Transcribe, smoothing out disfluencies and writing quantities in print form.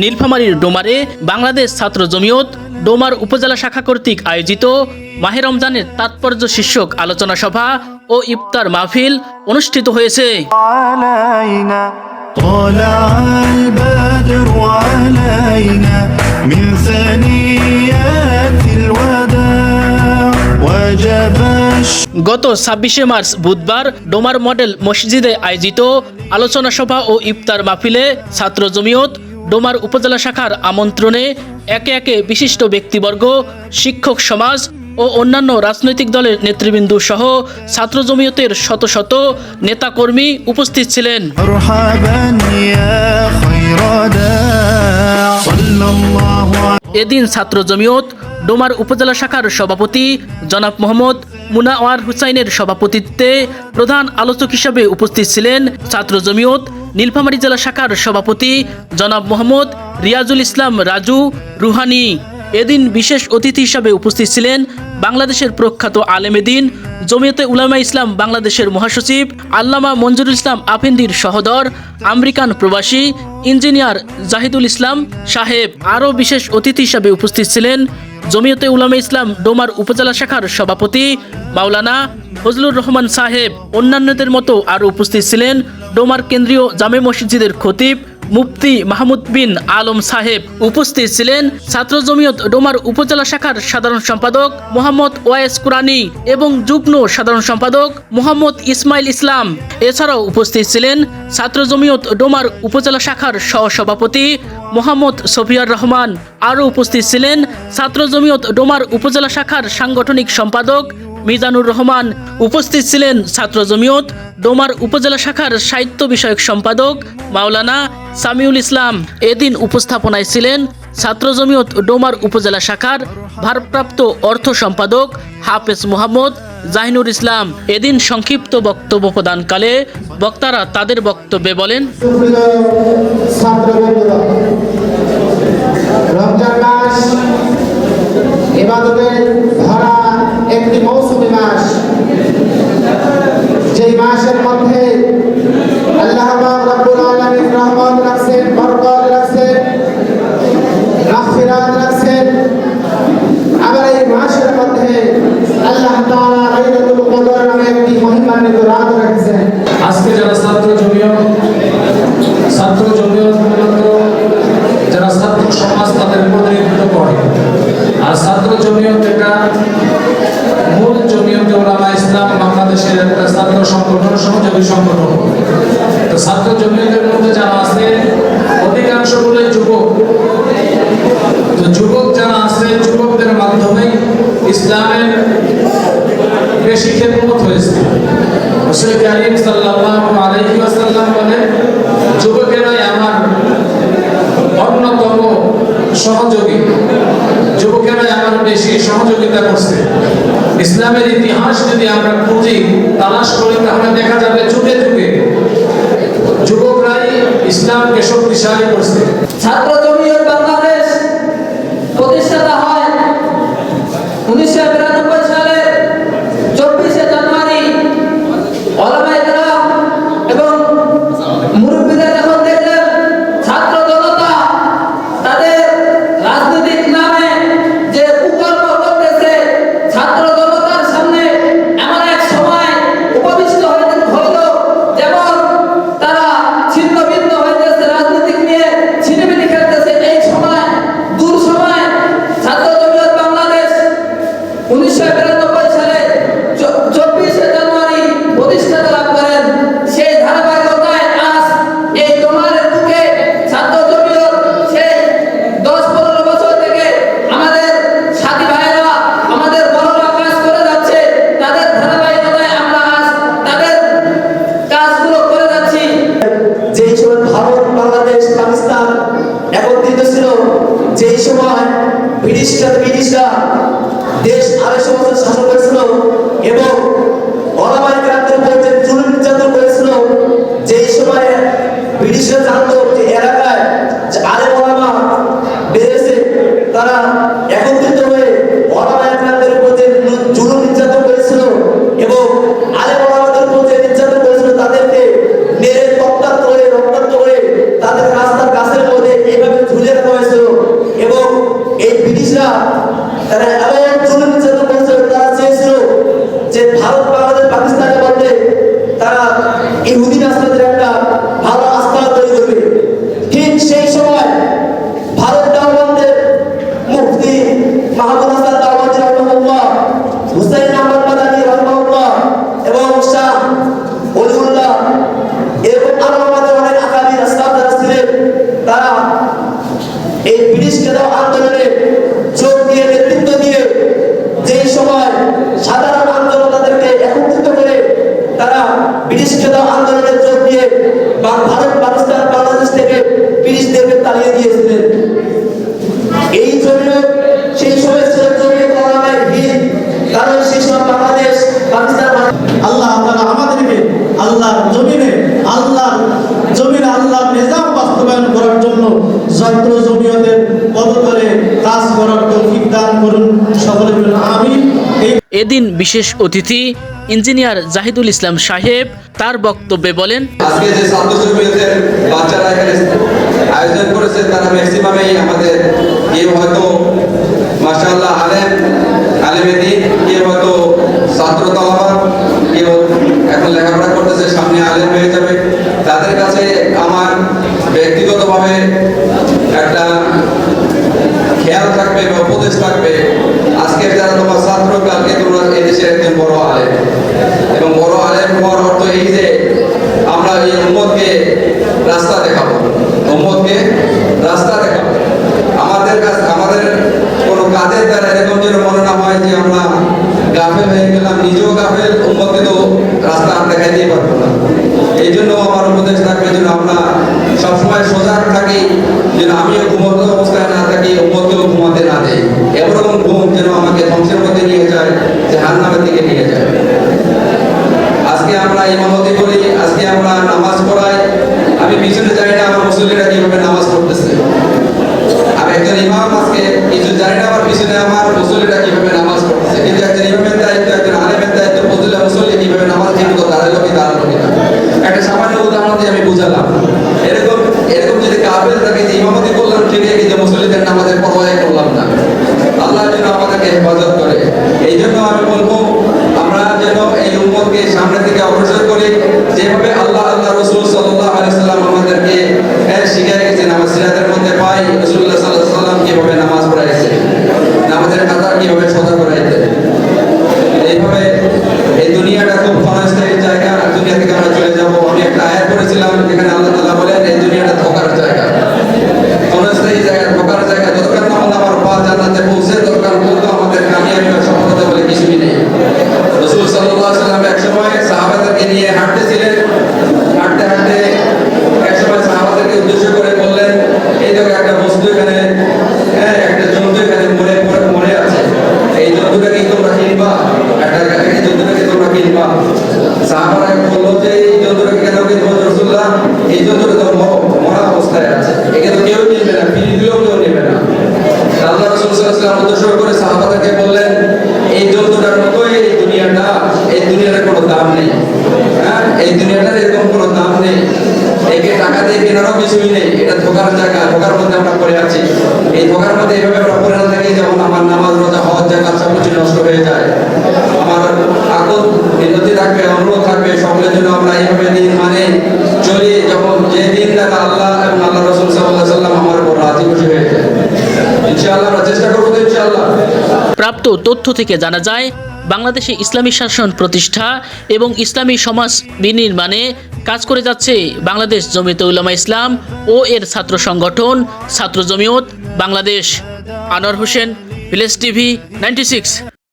নীলফামারীর ডোমারে বাংলাদেশ ছাত্র জমিয়ত ডোমার উপজেলা শাখা কর্তৃক আয়োজিত মাহে রমজানের তাৎপর্য শীর্ষক আলোচনা সভা ও ইফতার মাহফিল অনুষ্ঠিত হয়েছে। গত ২৬শে মার্চ বুধবার ডোমার মডেল মসজিদে আয়োজিত আলোচনা সভা ও ইফতার মাহফিলে ছাত্র জমিয়ত ডোমার উপজেলা শাখার আমন্ত্রণে একে একে বিশিষ্ট ব্যক্তিবর্গ, শিক্ষক সমাজ ও অন্যান্য রাজনৈতিক দলের নেতৃবৃন্দ সহ ছাত্র জমিয়তের শত শত নেতাকর্মী উপস্থিত ছিলেন। এদিন ছাত্র জমিয়ত ডোমার উপজেলা শাখার সভাপতি জনাব মোহাম্মদ মুনাওয়ার হুসাইনের সভাপতিত্বে প্রধান আলোচক হিসেবে উপস্থিত ছিলেন ছাত্র জমিয়ত নীলফামারী জেলা শাখার সভাপতি জনাব মোহাম্মদ রিয়াজুল ইসলাম রাজু রুহানি। এদিন বিশেষ অতিথি হিসাবে উপস্থিত ছিলেন বাংলাদেশের প্রখ্যাত আলেমে দ্বীন জমিয়তে উলামা ইসলাম বাংলাদেশের মহাসচিব আল্লামা মঞ্জুরুল ইসলাম আফেন্দির সহোদর আমেরিকান প্রবাসী ইঞ্জিনিয়ার জাহিদুল ইসলাম সাহেব। আরও বিশেষ অতিথি হিসাবে উপস্থিত ছিলেন জমিয়তে উলামা ইসলাম ডোমার উপজেলা শাখার সভাপতি মাওলানা ফজলুর রহমান সাহেব। অন্যান্যদের মতো আরও উপস্থিত ছিলেন ডোমার কেন্দ্রীয় জামে মসজিদের খতিব মুফতি মাহমুদ বিন আলম সাহেব। উপস্থিত ছিলেন ছাত্র জমিয়ত ডোমার উপজেলা শাখার সাধারণ সম্পাদক মোহাম্মদ ওয়াইস কুরানি এবং যুগ্ম সাধারণ সম্পাদক মোহাম্মদ ইসমাইল ইসলাম। এছাড়াও উপস্থিত ছিলেন ছাত্র জমিয়ত ডোমার উপজেলা শাখার সহসভাপতি মোহাম্মদ সফিয়ার রহমান। আরও উপস্থিত ছিলেন ছাত্র জমিয়ত ডোমার উপজেলা শাখার সাংগঠনিক সম্পাদক মিজানুর রহমান। উপস্থিত ছিলেন ছাত্র জমিয়ত ডোমার উপজেলা শাখার সাহিত্য বিষয়ক সম্পাদক মাওলানা সামিউল ইসলাম। এদিন উপস্থাপনায় ছিলেন ছাত্র জমিয়ত ডোমার উপজেলা শাখার ভারপ্রাপ্ত অর্থ সম্পাদক হাফেজ মোহাম্মদ জাহিনুর ইসলাম। এদিন সংক্ষিপ্ত বক্তব্য প্রদানকালে বক্তারা তাদের বক্তব্যে বলেন, রমজান মাস ইবাদতের ভরা একটি মৌসুমী মাস, যেই মাসের মধ্যে আল্লাহ পাক রব্বুল আলামিন রহমত রাখছেন, বরকত রাখছেন, মাগফিরাত রাখছেন। আবার এই মাসের মধ্যে আল্লাহ তাআলা লাইলাতুল কদর নামে একটি মহিমান্বিত রাত রেখেছেন। আজকে যারা ছাত্র জমিয়ত মূলত যারা ছাত্র সমাজ তাদের প্রতিনিধিত্ব করে, আর ছাত্র জমিয়ত এটা মূল জমিয়তে উলামা ইসলাম বাংলাদেশের একটা ছাত্র সংগঠন, সহযোগী সংগঠন। তো ছাত্র জমিয়তের মধ্যে যারা আছে অধিকাংশগুলোই যুবক। তো যুবক যারা আছে, যুবকদের মাধ্যমে ইসলামের বেশি খেদমত হয়েছে। রাসূল কারীম সাল্লাল্লাহু আলাইহি ওয়াসাল্লাম বলেন, যুবকেরাই আমার অন্যতম সহযোগী, যুবকেরাই আমার বেশি সহযোগিতা করছে। ইসলামের ইতিহাস যদি আমরা খুঁজি, তালাশ করি, তাহলে দেখা যাবে যুগে যুগে যুবকরাই ইসলামকে শক্তিশালী করছে। ছাত্র জমিয়ত বাংলাদেশ প্রতিষ্ঠাতা হয় 1992 সালে 24শে জানুয়ারি। ওলামায়ে কেরাম এবং মুরব্বিরা যখন দেখলেন ছাত্র জনতা তাদের রাজনৈতিক নামে যে কুকর্ম করতেছে, ছাত্র জনতার সামনে এমন এক সময় উপবিষ্ট হইল যেমন তারা ছিন্ন ভিন্ন হইতেছে, রাজনীতিক নিয়ে ছিনিমিনি খেলতেছে। এই সময় দূর সময় ছাত্র জমিয়ত বাংলাদেশ 1992 সালে 24শে জানুয়ারি প্রতিষ্ঠাতা লাভ করেন। সেই ধারাবাহিকতায় আজ এই ডোমারের বুকে ছাত্র জমিয়ত সেই 10-15 বছর থেকে আমাদের সাথী ভাইয়েরা, আমাদের বড়রা কাজ করে যাচ্ছে। তাদের ধারাবাহিকতায় আমরা আজ তাদের কাজগুলো করে যাচ্ছি। যেই সময় ভারত, বাংলাদেশ, পাকিস্তান একত্রিত ছিল, যেই সময় ব্রিটিশরা দেশ 250 বছর শাসন করেছিল এবং ওলামায়ে কেরামদের উপর যে জুলুম নির্যাতন করেছিল, যেই সময় ব্রিটিশরা জানতো যে এলাকায় যে আলেম ওলামা বেড়েছে, তারা একত্রিত হয়ে ওলামায়ে কেরামদের উপর যে জুলুম নির্যাতন করেছিল এবং আলেম ওলামাদের উপর যে নির্যাতন করেছিল, তাদেরকে মেরে রক্তাক্ত করে তাদের রাস্তার গাছের মধ্যে এইভাবে ঝুলে ঝুলিয়ে রাখা হয়েছিল এবং এই ব্রিটিশরা তারা এমন জুলুম নির্যাতন করেছিল, তারা চেয়েছিল যে ভারত বাংলাদেশ পাকিস্তানের মধ্যে তারা ইহুদি রাষ্ট্রদের একটা ভালো আস্থানা তৈরি করবে। ঠিক সেই সময় ভারত দেওবন্দের মুফতি মাহমুদ হাসান দেওবন্দি রহমাহুল্লাহ, হুসাইন আহমদ মাদানী রহমাহুল্লাহ এবং শাহ ওলিউল্লাহ এরকম আরো আমাদের অনেক আকাবির আসলাফ যারা ছিলেন, তারা এই ব্রিটিশ খেদাও আন্দোলনে যোগ দিয়ে নেতৃত্ব দিয়ে যেই সময় সাধারণ আন্দোলনকারীদেরকে একত্রিত করে তারা ব্রিটিশ খেদাও আন্দোলনে যোগ দিয়ে ভারত পাকিস্তান বাংলাদেশ থেকে ব্রিটিশদেরকে তাড়িয়ে দিয়েছিলেন। এই জন্য সেই সময় ছিল জমিয়ে করার হিত, কারণ সেই সময় বাংলাদেশ পাকিস্তান আল্লাহ তাআলা আমাদেরকে আল্লাহর জমিনে আল্লাহর নিজাম বাস্তবায়ন করার জন্য ছাত্র জমিয়তের পদতলে কাজ করার তৌফিক দান করুন। সকলে বলুন আমিন। এদিন বিশেষ অতিথি ইঞ্জিনিয়ার জাহিদুল ইসলাম সাহেব তার বক্তব্যে বলেন, আজকে যে ছাত্র জমিয়তের বাচ্চারা এখানে আয়োজন করেছে তারা ম্যাক্সিমামই আমাদের কেউ হয়তো মাশাআল্লাহ আলেমে দ্বীন, কেউ হয়তো ছাত্র তালাবা, কেউ এখন লেখাপড়া করতেছে, সামনে আলেম হয়ে যাবে। তাদের কাছে আমার ব্যক্তিগতভাবে একটা খেয়াল থাকবে বা উপদেশ থাকবে, আজকে যারা তোমার ছাত্র, কালকে তোমরা এদেশের একজন বড় আলেম। এবং বড় আলেম হওয়ার অর্থ এই যে আমরা এই উম্মতকে রাস্তা দেখাবো, উম্মতকে রাস্তা দেখাবো। আমাদের কোনো কাজের দ্বারা এরকম যেন মনে না হয় যে আমরা গাফেল হয়ে গেলাম, নিজেও গাফেল, উম্মতকে তো রাস্তা আমরা দেখাইতেই পারবো না। এই জন্য আমার উপদেশ থাকবে যেন আমরা সবসময় সজাগ থাকি, যেন আমিও ঘুমন্ত অবস্থায় না থাকি, উম্মতকেও ঘুমাতে না দেই। এরকম ঘুম যেন আমাকে ধ্বংসের মধ্যে নিয়ে যায়, জাহান্নামের দিকে নিয়ে যায়। আজকে আমরা ইমামতি করি, আজকে আমরা নামাজ পড়াই, আমি পিছনে জানি না আমার মুসল্লিরা কিভাবে নামাজ পড়তেছে। আমি একজন ইমাম, আজকে কিছু জানি না আমার পিছনে আমার মুসল্লিরা কিভাবে নামাজ পড়তেছে। কিন্তু একজন ইমামের দায়িত্ব, একজন আলেমের দায়িত্ব, মুসল্লি কিভাবে নামাজ ঠিক মতো দাঁড়ালো কি দাঁড়ালো কিনা। একটা সামান্য উদাহরণ দিয়ে আমি বুঝালাম। এরকম যদি কাফের থাকে যে ইমামতি করলাম ঠিকই, কিন্তু মুসল্লিদের নামাজের পরোয়া করলাম না, আল্লাহ যেন আমাদেরকে হেফাজত করে। এই জন্য আমি বলবো আমরা যেন এই উম্মতকে সামনে থেকে অগ্রসর করি, যেভাবে আল্লাহ রাসূল সাল্লাল্লাহু আলাইহি সাল্লাম আমাদেরকে শিখিয়ে গেছেন। আমার সিরাতের মধ্যে পাই রাসূলুল্লাহ সাল্লাল্লাহু আলাইহি সাল্লাম কিভাবে নামাজ পড়াইছে, নামাজের কাতার কিভাবে সোজা করাইছে। এইভাবে এই দুনিয়াটা খুব ক্ষণস্থায়ী জায়গা, দুনিয়া থেকে আমরা চলে যাব। আমি একটা আয়াত পড়েছিলাম, যেখানে আল্লাহ তাআলা বলেন এই দুনিয়াটা ধোঁকার জায়গা, ক্ষণস্থায়ী জায়গা, ধোঁকার জায়গা। যতক্ষণ না আমার পা জান্নাতে পৌঁছে, ততক্ষণ পর্যন্ত আমাদের কামিয়াবি বা সফলতা বলে কিছুই নেই। রাসূল সাল্লাল্লাহু আলাইহি ওয়াসাল্লাম একসময় সাহাবাদেরকে নিয়ে হাঁটতেছিলেন, হাঁটতে হাঁটতে একসময় সাহাবাদেরকে উদ্দেশ্য করে বললেন, এই দেখো একটা বস্তু এখানে, একটা জন্তু এখানে মরে আছে, এই জন্তুটাকে তোমরা কিনবা? এই জন্তুটাকে তোমরা কিনবা? সাহাবারা বললো যে এই জন্তুটাকে কেন কিনবো রাসূলুল্লাহ? এই জন্তুটা তো মরা অবস্থায় আছে, একে তো কেউ কিনবে না, ফিরে দিলেও কেউ নেবে না। আল্লাহ রাসূল সাল্লাল্লাহু আলাইহি ওয়াসাল্লাম উদ্দেশ্য করে সাহাবাদেরকে বললেন, এই জন্তুটার মতোই এই দুনিয়াটার কোনো দাম নেই। এই দুনিয়াটার এরকম কোনো দাম নেই, একে টাকা দিয়ে কেনারও কিছুই নেই। এটা ধোকার জায়গা, ধোকার মধ্যে আমরা পড়ে আছি। এই ধোকার মধ্যে এইভাবে আমরা পড়ে না থাকি, যেমন আমার নামাজ, রোজা, হজ, যাকাত সবকিছু নষ্ট হয়ে যায়। আমার আকুল বিনতি থাকবে, অনুরোধ থাকবে সকলের জন্য আমরা এইভাবে দিন মানে চলি, যখন যে দিন দ্বারা আল্লাহ এবং আল্লাহ রাসূল সাল্লাল্লাহু আলাইহি ওয়াসাল্লাম আমার উপর রাজি খুশি হয়ে যায়। ইনশাআল্লাহ আমরা চেষ্টা করবো তো ইনশাআল্লাহ। প্রাপ্ত তথ্য থেকে জানা যায়, বাংলাদেশে ইসলামী শাসন প্রতিষ্ঠা এবং ইসলামী সমাজ বিনির্মাণে কাজ করে যাচ্ছে বাংলাদেশ জমিয়তে উলামা ইসলাম ও এর ছাত্র সংগঠন ছাত্র জমিয়ত বাংলাদেশ। Anwar Hossain, village TV 96।